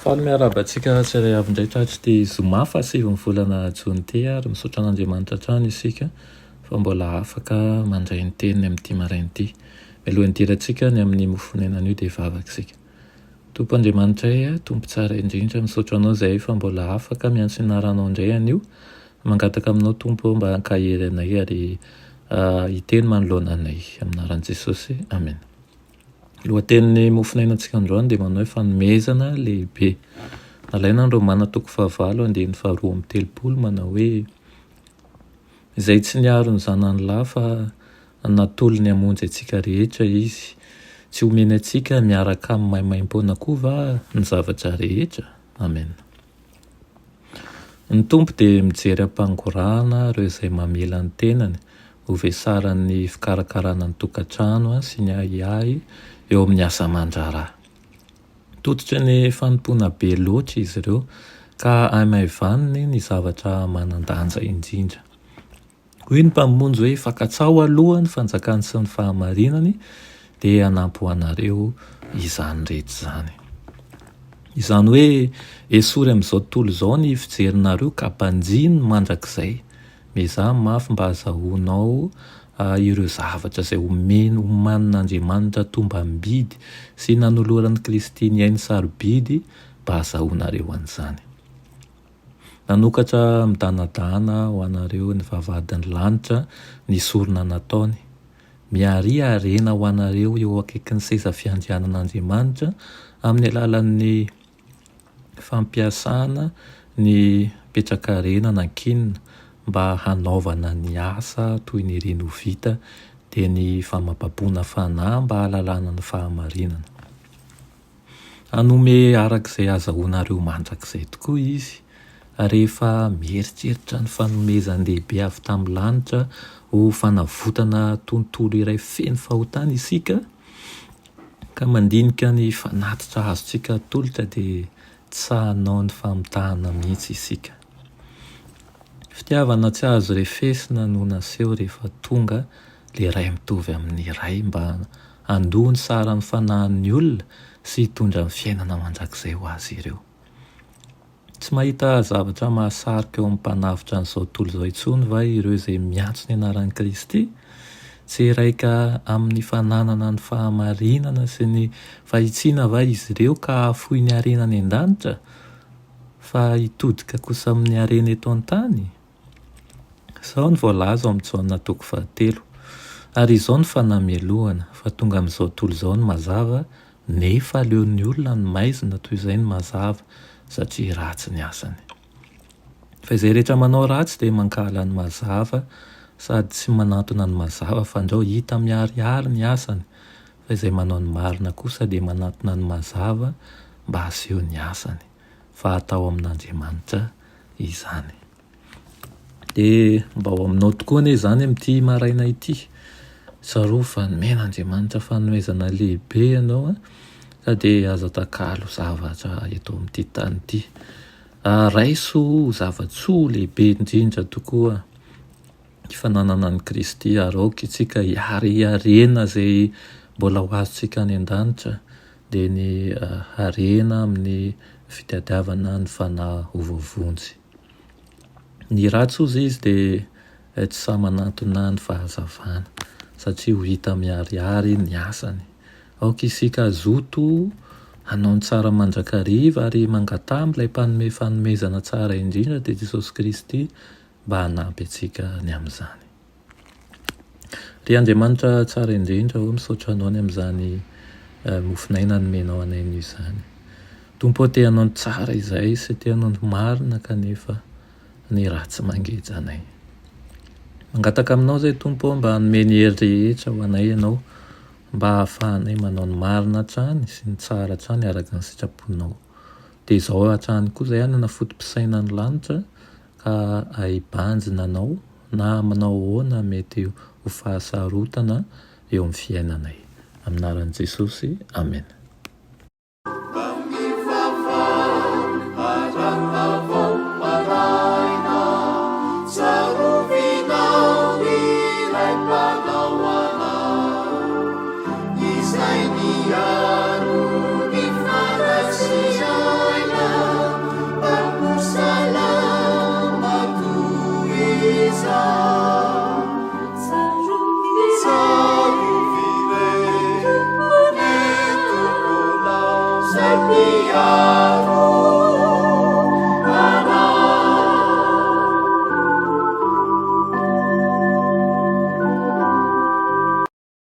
Faly miaraba antsika tsirairay avy indray tratsy ty zoma fa 7 volana jona ty ary misaotra an'Andriamanitra hatrany isika fa mbola afaka mandray ny teniny amin'ity maraina ity. Mialohan'ny dirantsika ny amin'ny mofonenan'io dia vavakisika. Tompo Andriamanitra Tompo tsara indrindra, misaotra anao izay fa mbola afaka miantso ny anaranao indray anio, mangataka aminao Tompo mba hankahery anay ary hiteny manoloana anay amin'ny anaran'i Jesosy. Amen. Lohatenin'ny mofonainantsika androany dia manao hoe fanomezana lehibe. Alaina ny Romana 9:7-13 manao hoe izay tsy niaro ny zanany lahy fa natolo ny hamonjy antsika rehetra izy, tsy homeny antsika miaraka amin'ny maimaim-poana koa va ny zavatra rehetra. Amen. Ny Tompo dia mijery ampangorana ireo izay mamela ny tenany, ho vesaran'ny fikarakarana ny tokantrano sy ny ahiahy eo amin'ny asa aman-draharaha. Tototry ny fanompoana be loatra izy ireo ka amaivany ny zavatra manan-danja indrindra. Hoy ny mpamonjy hoe fankatsaho aloha ny fanjakany sy ny fahamarinany dia hanampy ho anareo izany rehetra izany. Izany hoe esory amin'izao tontolo izao ny fijerinareo ka mpanjiny mandrakizay. Mizaha mafy mba azahoanao ireo zavatra izay oman'Andriamanitra tombam-bidy sy nanoloran'i Kristy niainy sarobidy mba azahoanareo an'izany. Nanokatra midanadana ho anareo ny vavahadin'ny lanitra ny sorona nataony. Miariarena ho anareo eo akaikin'ny seza fiandrianan'Andriamanitra amin'ny alalan'ny fampiasana ny petrakarenana ankinina mba hanaovana ny asa toy ny ireny ho vita dia ny famampabona fanahy mba hahalalana ny fahamarinana. Hanome arak'izay azahoanareo mandrakizay tokoa izy rehefa mieritreritra ny fanomezany lehibe avy tamin'ny lanitra ho fanavotana tontolo iray feno fahotana isika ka mandinika ny fanatitra azontsika tolotra dia tsahanao ny famitahana mihitsy isika. Fitiavana tsy azo refesina no naseho rehefa tonga le ray mitovy amin'ny ray mba handoa ny sara ny fanahin'ny olona sy hitondra ny fiainana mandrakizay ho azy ireo. Tsy mahita zavatra mahasarika eo amin'ny mpanavitra n'izao tontolo izao intsony va ireo izay miantso ny anaran'i Kristy? Tsy raika amin'ny fananana ny fahamarinana sy ny fahitsiana va izy ireo ka afoy ny arenany an-danitra fa hitodika kosa amin'ny arena eto an-tany? Izao ny voalaza ao amin'ny Jaona 2:7. Ary izao ny fanamelohana fa tonga amin'izao tontolo izao ny mazava nefa aleon'ny olona ny maizina toy izay ny mazava satria ratsy ny asany. Fa izay rehetra manao ratsy dia mankala ny mazava sady tsy manantona ny mazava fa andrao hita miharihary ny asany. Fa izay manao ny marina kosa dia manantona ny mazava mba haseho ny asany fa atao amin'Andriamanitra izany. Dia mba ao aminao tokoa anie izany amin'ity maraina ity. Tsaro fa nomen'Andriamanitra fanomezana lehibe ianao ka dia azo atakalo zavatra eto amin'ity tany ity. Raiso zavatsoa lehibe indrindra tokoa fananana ny Kristy ary aoka itsika hiarena izay mbola ho azontsika any an-danitra dia ny harena amin'ny fitadiavana ny fanahy ho voavonjy. Ny ratsozy izy dia tsy sa manantona ny fahazavana satria ho hita miharihary ny asany. Aoka isika zoto hanao ny tsara mandrakariva ary mangatà amin'ilay mpanome fanomezana tsara indrindra dia Jesosy Kristy mba hanampy antsika ny amin'izany. Ry Andriamanitra tsara indrindra ho misaotra anao ny amin'izany mofinaina nomenao anay izany. Tompo ao te hanao ny tsara izay sy te hanao ny marina kanefa ny ratsy mangeja anay. Mangataka aminao izay Tompo mba hanome ny hery rehetra ho anay ianao mba hahafahanay manao ny marina hatrany sy ny tsara hatrany araka ny sitraponao. Dia izao hatrany koa izay hanana fotom-pisainan'ny lanitra ka hibanjina anao na manao ahoana mety ho fahasarotana eo amin'ny fiainanay. Amin'ny anaran'i Jesosy. Amen.